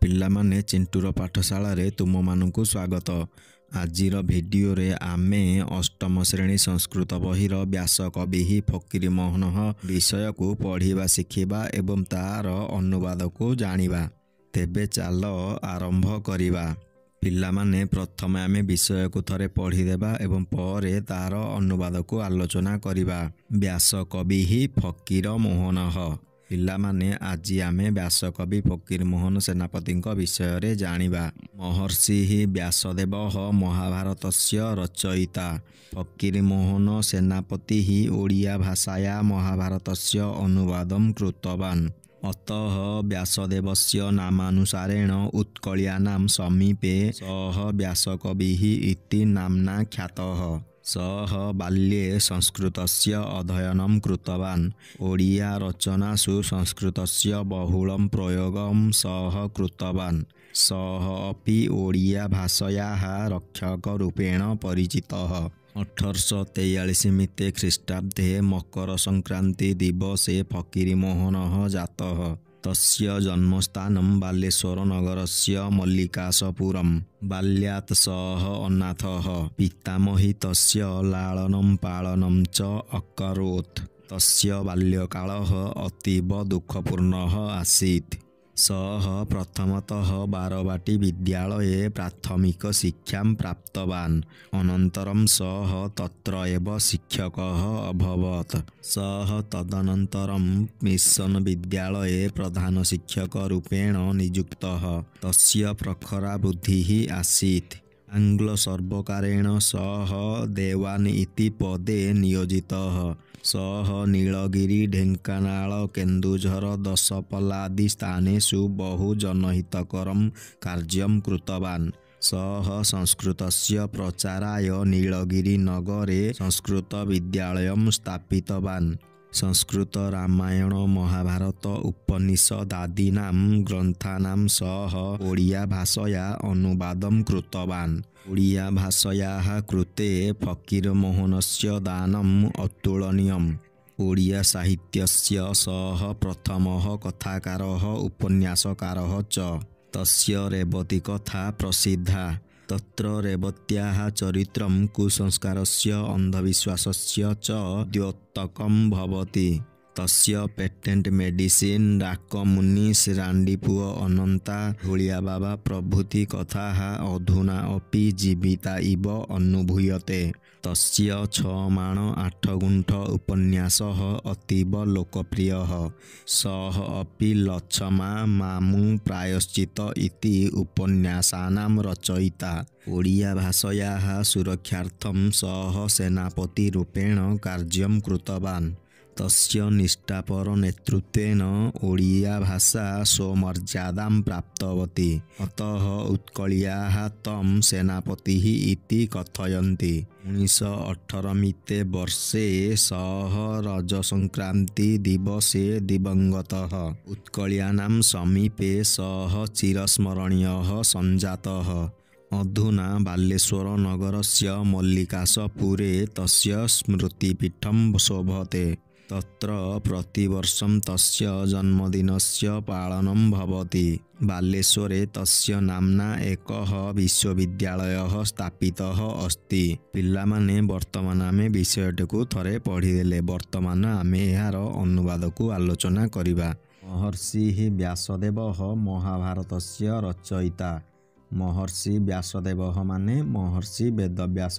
ପିଲାମାନେ ଚିଣ୍ଟୁର ପାଠଶାଳାରେ ତୁମମାନଙ୍କୁ ସ୍ୱାଗତ। ଆଜିର ଭିଡ଼ିଓରେ ଆମେ ଅଷ୍ଟମ ଶ୍ରେଣୀ ସଂସ୍କୃତ ବହିର ବ୍ୟାସକବିଃ ଫକୀରମୋହନଃ ବିଷୟକୁ ପଢ଼ିବା ଶିଖିବା ଏବଂ ତାହାର ଅନୁବାଦକୁ ଜାଣିବା। ତେବେ ଚାଲ ଆରମ୍ଭ କରିବା। ପିଲାମାନେ ପ୍ରଥମେ ଆମେ ବିଷୟକୁ ଥରେ ପଢ଼ିଦେବା ଏବଂ ପରେ ତାହାର ଅନୁବାଦକୁ ଆଲୋଚନା କରିବା। ବ୍ୟାସକବିଃ ଫକୀରମୋହନଃ। ପିଲାମାନେ ଆଜି ଆମେ ବ୍ୟାସକବି ଫକୀରମୋହନ ସେନାପତିଙ୍କ ବିଷୟରେ ଜାଣିବା। ମହର୍ଷି ବ୍ୟାସଦେବଃ ମହାଭାରତସ୍ୟ ରଚୟିତା। ଫକୀରମୋହନ ସେନାପତି ଓଡ଼ିଆ ଭାଷାୟା ମହାଭାରତସ୍ୟ ଅନୁବାଦଂ କୃତବାନ୍। ଅତଃ ବ୍ୟାସଦେବସ୍ୟ ନାମାନୁସାରେଣ ଉତ୍କଳୀୟାନାଂ ସମୀପେ ସଃ ବ୍ୟାସକବିଃ ଇତି ନାମ୍ନା ଖ୍ୟାତଃ। ସଃ ବାଲ୍ये ସଂସ୍କୃତସ୍ୟ ଅଧ୍ୟୟनं କୃତବାନ୍। ଓଡ଼ିଆ ରଚନାସୁ ସଂସ୍କୃତସ୍ୟ ବହୁଳଂ ପ୍ରୟୋଗଂ ସଃ କୃତବାନ୍। ସଃ ଅପି ଓଡ଼ିଆ ଭାଷାୟାଃ ରକ୍ଷକରୂପେଣ ପରିଚିତଃ। 1843 ଖ୍ରୀଷ୍ଟାବ୍ଦେ ମକର ସଂକ୍ରାନ୍ତି ଦିବସେ ଫକୀରମୋହନः ଜାତः। तस्य जन्मस्थानं बालेश्वरनगरस्य मल्लिकाशपुरम्। बाल्यात् सः अनाथः। पितामही तस्य लालनं पालनं च अकरोत्। तस्य बाल्यकालः अतीव दुःखपूर्णः आसीत्। सः प्रथमतः बारवाटी विद्यालये प्राथमिकशिक्षां प्राप्तवान्। अनन्तरं सः तत्र एव शिक्षकः अभवत्। सः तदनन्तरं मिशन् विद्यालये प्रधानशिक्षकरूपेण नियुक्तः। तस्य प्रखरा बुद्धिः आसीत्। आङ्ग्लसर्वकारेण सः देवान् इति पदे नियोजितः। सः नीलगिरि ढेङ्कानाळ केन्दुझर दशपल्लादि स्थानेषु बहु जनहितकरं कार्यं कृतवान्। सः संस्कृतस्य प्रचाराय नीलगिरिनगरे संस्कृतविद्यालयं स्थापितवान्। संस्कृत रामायण महाभारत उपनिषदादीनां ग्रन्थानां सः ओडिया भाषया अनुवादं कृतवान्। ओडिया भाषायाः कृते फकीरमोहनस्य दानम् अतुलनीयम्। ओडिया साहित्यस्य सः प्रथमः कथाकारः उपन्यासकारः च। तस्य रेवतीकथा प्रसिद्धा। तत्र रेवत्याः चरित्रं कुसंस्कारस्य अन्धविश्वासस्य च द्योतकं भवति। तस्य पेटेण्ट मेडिसिन् डाकमुनिस् राण्डिपुଅ ଅନନ୍ତା ଧୂଳିଆବାବା प्रभृति कथाः अधुना अपि जीविता इव अनुभूयते। तस्य 6 ମାଣ 8 ଗୁଣ୍ଠ उपन्यासः अतीव लोकप्रियः। सः अपि लच्छमा मामु प्रायश्चित्त इति उपन्यासानां रचयिता। ओडिया भाषायाः सुरक्षार्थं सः सेनापतिरूपेण कार्यं कृतवान्। तस्य निष्ठापर नेतृत्वेन ओडिया भाषा स्वमर्यादां प्राप्तवती। अतः उत्कलीयाः तं सेनापतिः इति कथयन्ति। 1918 वर्षे सः रजसंक्रान्ति दिवसे दिवङ्गतः। उत्कलीयानां समीपे सः चिरस्मरणीयः सञ्जातः। अधुना बालेश्वरनगरस्य मल्लिकाशपुरे तस्य स्मृतिपीठं शोभते। तत्र प्रतिवर्षं तस्य जन्मदिनस्य पालनं भवति। बालेश्वरे तस्य नाम्ना एकः विश्वविद्यालयः स्थापितः अस्ति। पिलामाने वर्तमान आमे विषयटिକୁ थरे पढ़िदेले। वर्तमान आमे एहार अनुवादକୁ आलोचना करिबा। महर्षि व्यासदेवः महाभारतस्य रचयिता। महर्षि व्यासदेवः माने महर्षि वेदव्यास।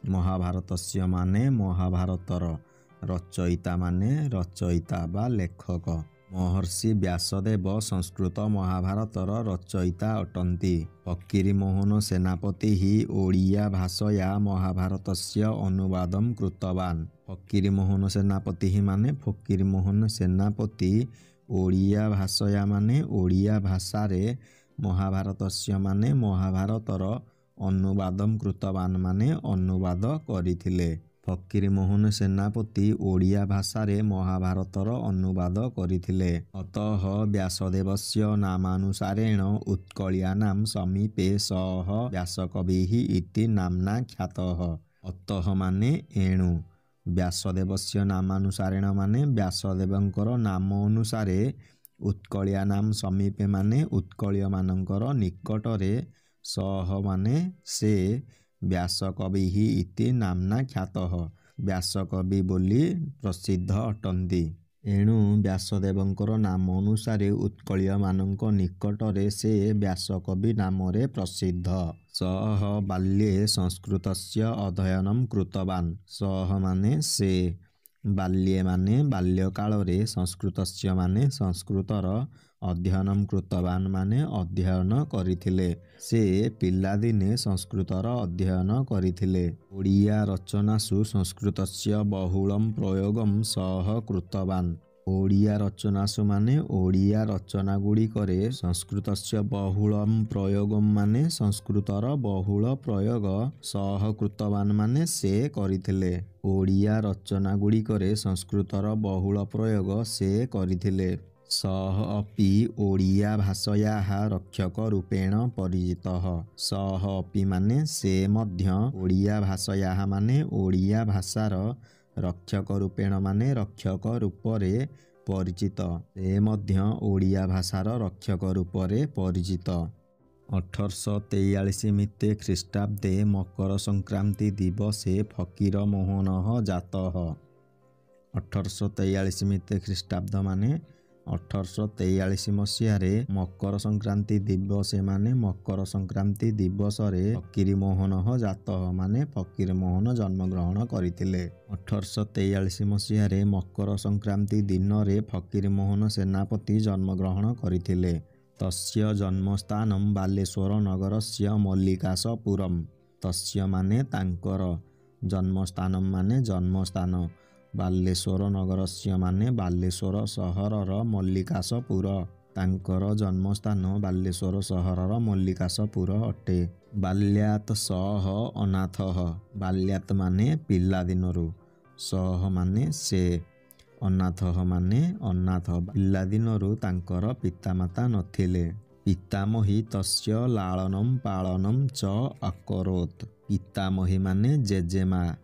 महाभारतस्य माने महाभारतर। रचयिता माने रचयिता बा लेखक। महर्षि व्यासदेव संस्कृत महाभारतर रचयिता अटन्ति। फकीरमोहन सेनापतिः ओडिया भाषया महाभारतस्य अनुवादं कृतवान्। फकीरमोहन सेनापतिः माने फकीरमोहन सेनापति। ओडिया भाषया माने ओडिया भाषारे महाभारतस्य माने महाभारतर अनुवादं कृतवान् माने अनुवाद करिथिले। फकीरमोहन सेनापति ओडिया भाषारे महाभारतर अनुवाद करिथिले। अतः व्यासदेवस्य नामानुसारेण उत्कलीयानां समीपे सः व्यासकविः इति नाम्ना ख्यातः। अतः माने एणु। व्यासदेवस्य नामानुसारेण माने व्यासदेवଙ୍କର नाम अनुसारे उत्कल्यानां समीपे माने उत्कलीयमानଙ୍କର निकटरे सह माने से व्यासकविः इति नाम्ना ख्यातः व्यासकवि बोली प्रसिद्ध अटन्ति। एणु व्यासदेवଙ୍କର नाम अनुसारे उत्कलीयମାନଙ୍କ निकटरे से व्यासकवि नामरे प्रसिद्ध। सः बाल्ये संस्कृतस्य अध्ययनं कृतवान्। सः माने से, बाल्ये माने बाल्यकाଳରେ संस्कृतस्य माने संस्कृतर अध्ययनं कृतवान् माने अध्ययन କରିଥିଲେ। ସେ ପିଲାଦିନେ ସଂସ୍କୃତର ଅଧ୍ୟୟନ କରିଥିଲେ। ଓଡ଼ିଆ ରଚନାସୁ ସଂସ୍କୃତस्य ବହୁଳଂ ପ୍ରୟୋଗଂ ସହ କୃତବାନ୍। ଓଡ଼ିଆ ରଚନାସୁ ମାନେ ଓଡ଼ିଆ ରଚନାଗୁଡ଼ିକରେ ସଂସ୍କୃତस्य ବହୁଳଂ ପ୍ରୟୋଗଂ ମାନେ ସଂସ୍କୃତର ବହୁଳ ପ୍ରୟୋଗ ସହ କୃତବାନ୍ ମାନେ ସେ କରିଥିଲେ। ଓଡ଼ିଆ ରଚନାଗୁଡ଼ିକରେ ସଂସ୍କୃତର ବହୁଳ ପ୍ରୟୋଗ ସେ କରିଥିଲେ। सः अपि ओडिया भाषायाः रक्षक रूपेण परिचितः। सः अपि माने से मध्य ओडिया भाषायाः माने ओडिया भाषार रक्षक रूपेण माने रक्षक रूपरे परिचित। से मध्य ओडिया भाषार रक्षक रूपरे परिचित। 1843 मिते ख्रीष्टाब्दे मकर संक्रांति दिवसे फकीर मोहनः जातः। 1843 मिते ख्रीष्टाब्द माने 1843 मसीहारे मकर संक्रांति दिवसे माने मकर संक्रांति दिवसरे फकीर मोहनः जातः माने फकीर मोहन जन्मग्रहण करथिले। 1843 मसीहारे मकर संक्रांति दिनरे फकीर मोहन सेनापति जन्मग्रहण करथिले। तस्य जन्मस्थानं बालेश्वर नगरस्य मल्लिकाशपुरम्। तस्य माने तांकर, जन्मस्थानं माने जन्मस्थान, बालेश्वर नगरस्य माने बालेश्वर सहरर मल्लिकाशपुर। तांकर जन्मस्थान बालेश्वर सहरर मल्लिकाशपुर अटे। बाल्यात् सः अनाथः। बाल्यात् माने पिलादिनरु, सः माने से, अनाथः माने अनाथ। पिलादिनरु तांकर पितामाता नथिले। पितामही तस्य लालनं पालनं च अकरोत्। पितामही माने जेजेमा,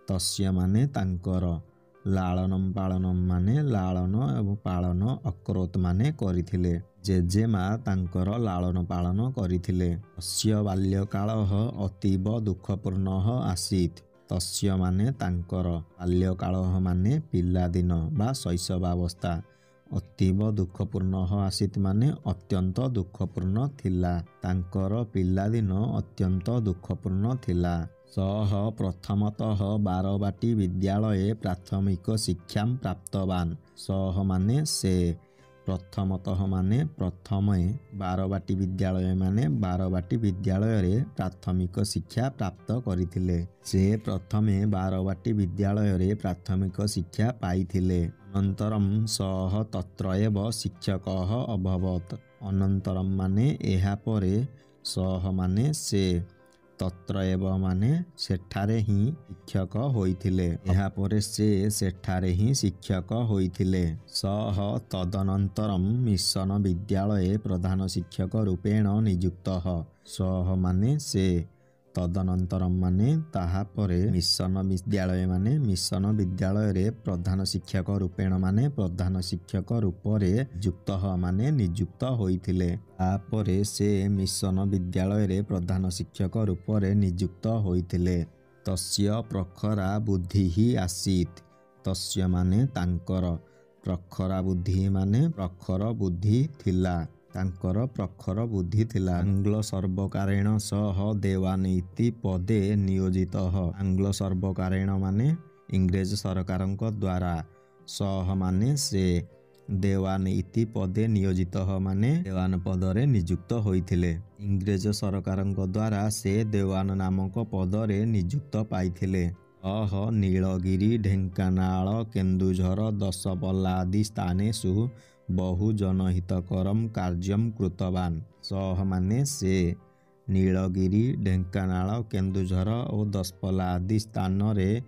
तस्य माने तांकर, लालनं पालनं माने लालन एवं पालन, अकरोत् माने करिथिले। जेजेमा तांकर लालन पालन करिथिले। तस्य बाल्यकालः अतीव दुःखपूर्णः आसीत्। तस्य माने तांकर, बाल्यकालः माने पिलादिन बा शैशवावस्था, अतीव दुःखपूर्णः आसीत् माने अत्यंत दुःखपूर्ण थिला। तांकर पिलादिन अत्यंत दुःखपूर्ण थिला। सः प्रथमतः बारबाटी विद्यालये प्राथमिक शिक्षां प्राप्तवान्। सः माने से, प्रथमतः माने प्रथमे, बारबाटी विद्यालय माने बारबाटी विद्यालय प्राथमिक शिक्षा प्राप्त करिथिले। से प्रथमे बारबाटी विद्यालय प्राथमिक शिक्षा पाइथिले। अनन्तरं सः तत्र एव शिक्षकः अभवत्। अनन्तरं माने एहा परे, सः माने से, तत्र एव माने सेठारे ही शिक्षक होइथिले। एहा परे से सेठारे ही शिक्षक होइथिले। सः तदनन्तरं मिशन विद्यालये प्रधान शिक्षक रूपेण नियुक्तः। सः माने से, तदनन्तरं माने ताहा परे मिशन विद्यालय माने मिशन विद्यालय प्रधान शिक्षक रूपेण माने प्रधान शिक्षक रूपरे युक्तः माने नियुक्त होइथिले। तापरे से मिशन विद्यालय प्रधान शिक्षक रूपरे नियुक्त होइथिले। तस्य प्रखरा बुद्धि आसीत्। तस्य माने तांकर, प्रखरा बुद्धि माने प्रखर बुद्धि थिला। तांकर प्रखर बुद्धि थिला। आंग्ल सर्वकारेण सह देवानीति पदे नियोजितः। आंग्ल सर्वकारेण माने इंग्रेज सरकारंक द्वारा, सह माने से, देवानीति पदे नियोजितः माने देवान पदरे नियुक्त होइथिले। इंग्रेज सरकारंक द्वारा से देवान नामक पदरे नियुक्त पाइथिले। नीलगिरी, ढेंकानाल, केन्दुझर, दशपल्ला आदि स्थानेषु बहु जनहितकरं कार्यं कृतवान्। सः माने से नीलगिरी, ढेंकानाल, केन्दुझर और दशपल्ला आदि स्थान रे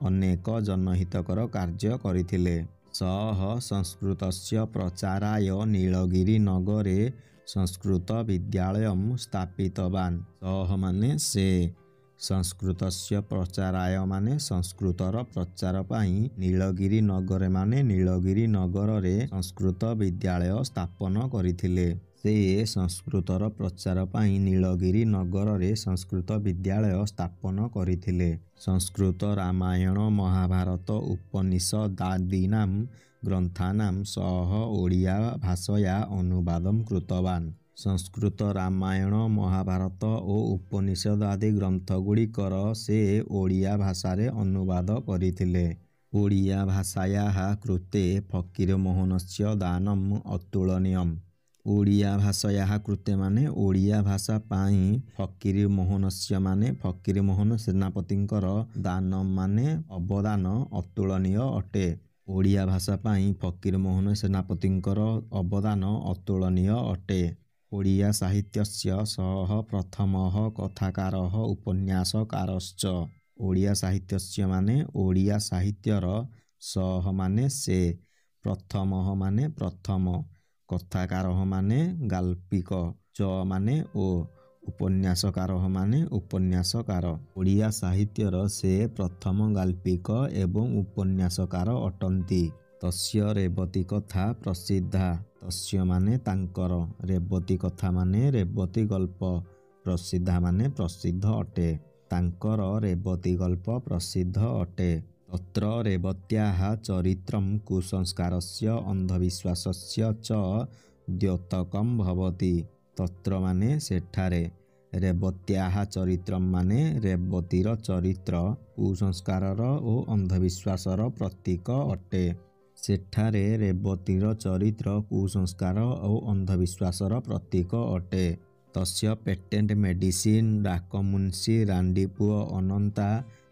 अनेक जनहितकर कार्य करिथिले। सः संस्कृतस्य प्रचाराय नीलगिरी नगरे संस्कृत विद्यालयं स्थापितवान्। सः माने से ସଂସ୍କୃତସ୍ୟ ପ୍ରଚାରାୟ ମାନେ ସଂସ୍କୃତର ପ୍ରଚାର ପାଇଁ ନୀଳଗିରି ନଗରେ ମାନେ ନୀଳଗିରି ନଗରରେ ସଂସ୍କୃତ ବିଦ୍ୟାଳୟ ସ୍ଥାପନ କରିଥିଲେ। ସେ ସଂସ୍କୃତର ପ୍ରଚାର ପାଇଁ ନୀଳଗିରି ନଗରରେ ସଂସ୍କୃତ ବିଦ୍ୟାଳୟ ସ୍ଥାପନ କରିଥିଲେ। ସଂସ୍କୃତ ରାମାୟଣ ମହାଭାରତ ଉପନିଷଦାଦୀନାଂ ଗ୍ରନ୍ଥାନାଂ ସହ ଓଡ଼ିଆ ଭାଷୟା ଅନୁବାଦଂ କୃତବାନ୍। ସଂସ୍କୃତ ରାମାୟଣ ମହାଭାରତ ଓ ଉପନିଷଦ ଆଦି ଗ୍ରନ୍ଥଗୁଡ଼ିକର ସେ ଓଡ଼ିଆ ଭାଷାରେ ଅନୁବାଦ କରିଥିଲେ। ଓଡ଼ିଆ ଭାଷାୟାଃ କୃତେ ଫକୀରମୋହନସ୍ୟ ଦାନମ୍ ଅତୁଳନୀୟମ୍। ଓଡ଼ିଆ ଭାଷାୟାଃ କୃତେ ମାନେ ଓଡ଼ିଆ ଭାଷା ପାଇଁ ଫକୀରମୋହନସ୍ୟ ମାନେ ଫକୀରମୋହନ ସେନାପତିଙ୍କର ଦାନମ୍ ମାନେ ଅବଦାନ ଅତୁଳନୀୟ ଅଟେ। ଓଡ଼ିଆ ଭାଷା ପାଇଁ ଫକୀରମୋହନ ସେନାପତିଙ୍କର ଅବଦାନ ଅତୁଳନୀୟ ଅଟେ। ଓଡ଼ିଆ ସାହିତ୍ୟସ୍ୟ ସଃ ପ୍ରଥମଃ କଥାକାରଃ ଉପନ୍ୟାସକାରଶ୍ଚ। ଓଡ଼ିଆ ସାହିତ୍ୟସ୍ୟ ମାନେ ଓଡ଼ିଆ ସାହିତ୍ୟର ସଃ ମାନେ ସେ, ପ୍ରଥମଃ ମାନେ ପ୍ରଥମ, କଥାକାରଃ ମାନେ ଗାଳ୍ପିକ, ଚ ମାନେ ଓ, ଉପନ୍ୟାସକାରଃ ମାନେ ଉପନ୍ୟାସକାର। ଓଡ଼ିଆ ସାହିତ୍ୟର ସେ ପ୍ରଥମ ଗାଳ୍ପିକ ଏବଂ ଉପନ୍ୟାସକାର ଅଟନ୍ତି। ତସ୍ୟ ରେବତୀ କଥା ପ୍ରସିଦ୍ଧା। ତସ୍ୟ ମାନେ ତାଙ୍କର, ରେବତୀ କଥା ମାନେ ରେବତୀ ଗଳ୍ପ, ପ୍ରସିଦ୍ଧା ମାନେ ପ୍ରସିଦ୍ଧ ଅଟେ। ତାଙ୍କର ରେବତୀ ଗଳ୍ପ ପ୍ରସିଦ୍ଧ ଅଟେ। ତତ୍ର ରେବତ୍ୟାଃ ଚରିତ୍ରଂ କୁସଂସ୍କାରସ୍ୟ ଅନ୍ଧବିଶ୍ୱାସସ୍ୟ ଚ ଦ୍ୟୋତକଂ ଭବତି। ତତ୍ର ମାନେ ସେଠାରେ, ରେବତ୍ୟାଃ ଚରିତ୍ରଂ ମାନେ ରେବତୀର ଚରିତ୍ର କୁସଂସ୍କାରର ଓ ଅନ୍ଧବିଶ୍ୱାସର ପ୍ରତୀକ ଅଟେ। ସେଠାରେ ରେବତୀର ଚରିତ୍ର କୁସଂସ୍କାର ଓ ଅନ୍ଧବିଶ୍ୱାସର ପ୍ରତୀକ ଅଟେ। ତସ୍ୟ ପେଟେଣ୍ଟ ମେଡିସିନ୍ ଡାକମୁନ୍ସି ରାଣ୍ଡିପୁଅ ଅନନ୍ତା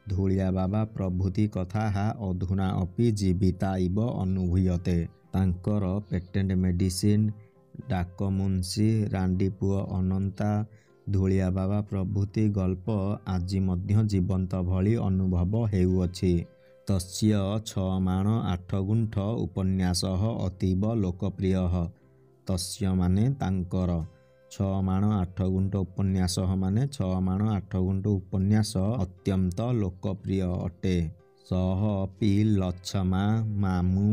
ଧୂଳିଆବାବା ପ୍ରଭୃତି କଥାଃ ଅଧୁନା ଅପି ଜୀବିତା ଇବ ଅନୁଭୂୟତେ। ତାଙ୍କର ପେଟେଣ୍ଟ ମେଡିସିନ୍ ଡାକମୁନ୍ସି ରାଣ୍ଡିପୁଅ ଅନନ୍ତା ଧୂଳିଆବାବା ପ୍ରଭୃତି ଗଳ୍ପ ଆଜି ମଧ୍ୟ ଜୀବନ୍ତ ଭଳି ଅନୁଭବ ହେଉଅଛି। ତସ୍ୟ ଛଅମାଣ ଆଠଗୁଣ୍ଠ ଉପନ୍ୟାସଃ ଅତୀବ ଲୋକପ୍ରିୟଃ। ତସ୍ୟ ମାନେ ତାଙ୍କର, ଛଅମାଣ ଆଠଗୁଣ୍ଠ ଉପନ୍ୟାସଃ ମାନେ ଛଅମାଣ ଆଠଗୁଣ୍ଠ ଉପନ୍ୟାସ ଅତ୍ୟନ୍ତ ଲୋକପ୍ରିୟ ଅଟେ। ସଃ ଅପି ଲଛମା ମାମୁଁ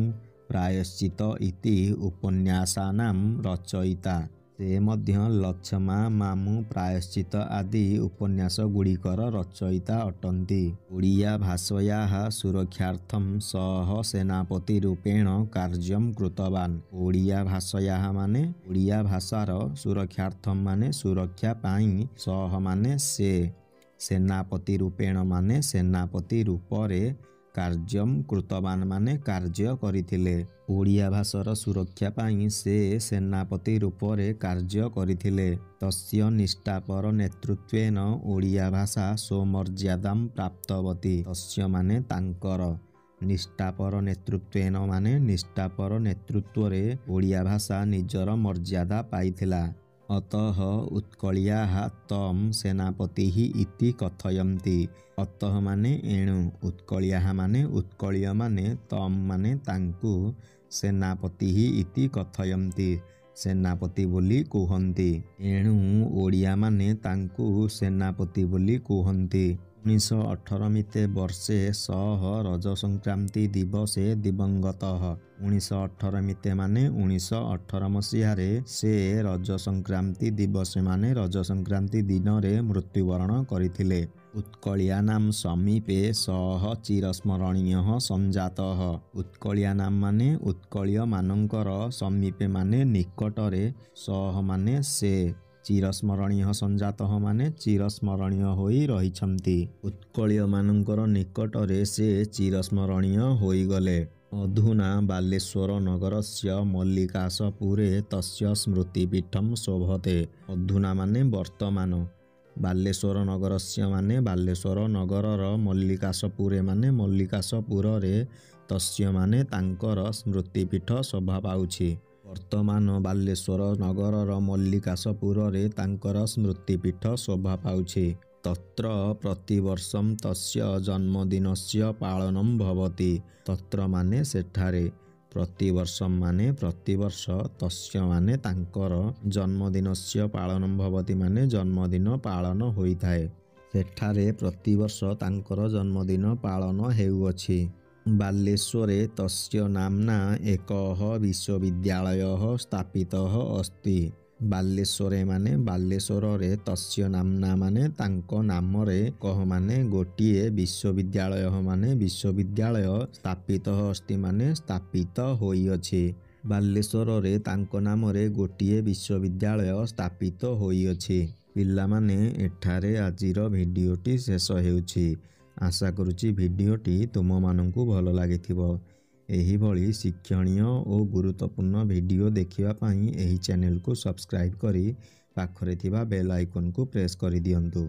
ପ୍ରାୟଶ୍ଚିତ ଇତି ଉପନ୍ୟାସାନାଂ ରଚୟିତା। ସେ ମଧ୍ୟ ଲଛମା ମାମୁଁ ପ୍ରାୟଶ୍ଚିତ ଆଦି ଉପନ୍ୟାସ ଗୁଡ଼ିକର ରଚୟିତା ଅଟନ୍ତି। ଓଡ଼ିଆ ଭାଷାୟାଃ ସୁରକ୍ଷାର୍ଥଂ ସଃ ସେନାପତି ରୂପେଣ କାର୍ଯ୍ୟଂ କୃତବାନ୍। ଓଡ଼ିଆ ଭାଷାୟାଃ ମାନେ ଓଡ଼ିଆ ଭାଷାର ସୁରକ୍ଷାର୍ଥଂ ମାନେ ସୁରକ୍ଷା ପାଇଁ, ସଃ ମାନେ ସେ, ସେନାପତି ରୂପେଣ ମାନେ ସେନାପତି ରୂପରେ, କାର୍ଯ୍ୟଂ କୃତବାନ୍ ମାନେ କାର୍ଯ୍ୟ କରିଥିଲେ। ଓଡ଼ିଆ ଭାଷାର ସୁରକ୍ଷା ପାଇଁ ସେ ସେନାପତି ରୂପରେ କାର୍ଯ୍ୟ କରିଥିଲେ। ତସ୍ୟ ନିଷ୍ଠାପର ନେତୃତ୍ୱେନ ଓଡ଼ିଆ ଭାଷା ସ୍ୱମର୍ଯ୍ୟାଦାଂ ପ୍ରାପ୍ତବତୀ। ତସ୍ୟ ମାନେ ତାଙ୍କର, ନିଷ୍ଠାପର ନେତୃତ୍ୱେନ ମାନେ ନିଷ୍ଠାପର ନେତୃତ୍ୱରେ ଓଡ଼ିଆ ଭାଷା ନିଜର ମର୍ଯ୍ୟାଦା ପାଇଥିଲା। ଅତଃ ଉତ୍କଳୀୟାଃ ତମ୍ ସେନାପତିଃ ଇତି କଥୟନ୍ତି। ଅତଃ ମାନେ ଏଣୁ, ଉତ୍କଳୀୟାଃ ମାନେ ଉତ୍କଳୀୟମାନେ, ତମ୍ ମାନେ ତାଙ୍କୁ, ସେନାପତିଃ ଇତି କଥୟନ୍ତି ସେନାପତି ବୋଲି କୁହନ୍ତି। ଏଣୁ ଓଡ଼ିଆମାନେ ତାଙ୍କୁ ସେନାପତି ବୋଲି କୁହନ୍ତି। 1918 ମିତେ ବର୍ଷେ ସଃ ରଜସଂକ୍ରାନ୍ତି ଦିବସେ ଦିବଙ୍ଗତଃ। 1918 ମିତେ ମାନେ 1918 ମସିହାରେ ସେ ରଜସଂକ୍ରାନ୍ତି ଦିବସେ ମାନେ ରଜସଂକ୍ରାନ୍ତି ଦିନରେ ମୃତ୍ୟୁବରଣ କରିଥିଲେ। ଉତ୍କଳୀୟାନାଂ ସମୀପେ ସଃ ଚିରସ୍ମରଣୀୟଃ ସଞ୍ଜାତଃ। ଉତ୍କଳୀୟାନାଂ ମାନେ ଉତ୍କଳୀୟମାନଙ୍କର, ସମୀପେ ମାନେ ନିକଟରେ, ସଃ ମାନେ ସେ, ଚିରସ୍ମରଣୀୟ ସଞ୍ଜାତଃ ମାନେ ଚିରସ୍ମରଣୀୟ ହୋଇ ରହିଛନ୍ତି। ଉତ୍କଳୀୟମାନଙ୍କର ନିକଟରେ ସେ ଚିରସ୍ମରଣୀୟ ହୋଇଗଲେ। ଅଧୁନା ବାଲେଶ୍ୱର ନଗରସ୍ୟ ମଲ୍ଲିକାଶପୁରେ ତସ୍ୟ ସ୍ମୃତିପୀଠଂ ଶୋଭତେ। ଅଧୁନା ମାନେ ବର୍ତ୍ତମାନ, ବାଲେଶ୍ୱର ନଗରସ୍ୟ ମାନେ ବାଲେଶ୍ୱର ନଗରର, ମଲ୍ଲିକାଶପୁରେ ମାନେ ମଲ୍ଲିକାଶପୁରରେ, ତସ୍ୟ ମାନେ ତାଙ୍କର, ସ୍ମୃତିପୀଠ ଶୋଭା ପାଉଛି। ବର୍ତ୍ତମାନ ବାଲେଶ୍ୱର ନଗରର ମଲ୍ଲିକାଶପୁରରେ ତାଙ୍କର ସ୍ମୃତିପୀଠ ଶୋଭା ପାଉଛି। ତତ୍ର ପ୍ରତିବର୍ଷଂ ତସ୍ୟ ଜନ୍ମଦିନସ୍ୟ ପାଳନଂ ଭବତି। ତତ୍ର ମାନେ ସେଠାରେ, ପ୍ରତିବର୍ଷଂ ମାନେ ପ୍ରତିବର୍ଷ, ତସ୍ୟ ମାନେ ତାଙ୍କର, ଜନ୍ମଦିନସ୍ୟ ପାଳନଂ ଭବତି ମାନେ ଜନ୍ମଦିନ ପାଳନ ହୋଇଥାଏ। ସେଠାରେ ପ୍ରତିବର୍ଷ ତାଙ୍କର ଜନ୍ମଦିନ ପାଳନ ହେଉଅଛି। ବାଲେଶ୍ୱରେ ତସ୍ୟ ନାମ୍ନା ଏକଃ ବିଶ୍ୱବିଦ୍ୟାଳୟଃ ସ୍ଥାପିତଃ अस्ति। ବାଲେଶ୍ୱରେ ମାନେ ବାଲେଶ୍ୱରରେ ତସ୍ୟ ନାମ୍ନା ମାନେ ତାଙ୍କ ନାମରେ କହ ମାନେ ଗୋଟିଏ ବିଶ୍ୱବିଦ୍ୟାଳୟ ମାନେ ବିଶ୍ୱବିଦ୍ୟାଳୟ ସ୍ଥାପିତଃ अस्ति ମାନେ ସ୍ଥାପିତ ହୋଇଅଛି। ବାଲେଶ୍ୱରରେ ତାଙ୍କ ନାମରେ ଗୋଟିଏ ବିଶ୍ୱବିଦ୍ୟାଳୟ ସ୍ଥାପିତ ହୋଇଅଛି। ପିଲାମାନେ ଏଠାରେ ଆଜିର ଭିଡ଼ିଓଟି ଶେଷ ହେଉଛି। ଆଶା କରୁଛି ଭିଡ଼ିଓଟି ତୁମମାନଙ୍କୁ ଭଲ ଲାଗିଥିବ। ଏହିଭଳି ଶିକ୍ଷଣୀୟ ଓ ଗୁରୁତ୍ୱପୂର୍ଣ୍ଣ ଭିଡ଼ିଓ ଦେଖିବା ପାଇଁ ଏହି ଚ୍ୟାନେଲକୁ ସବସ୍କ୍ରାଇବ୍ କରି ପାଖରେ ଥିବା ବେଲ୍ ଆଇକନ୍କୁ ପ୍ରେସ୍ କରିଦିଅନ୍ତୁ।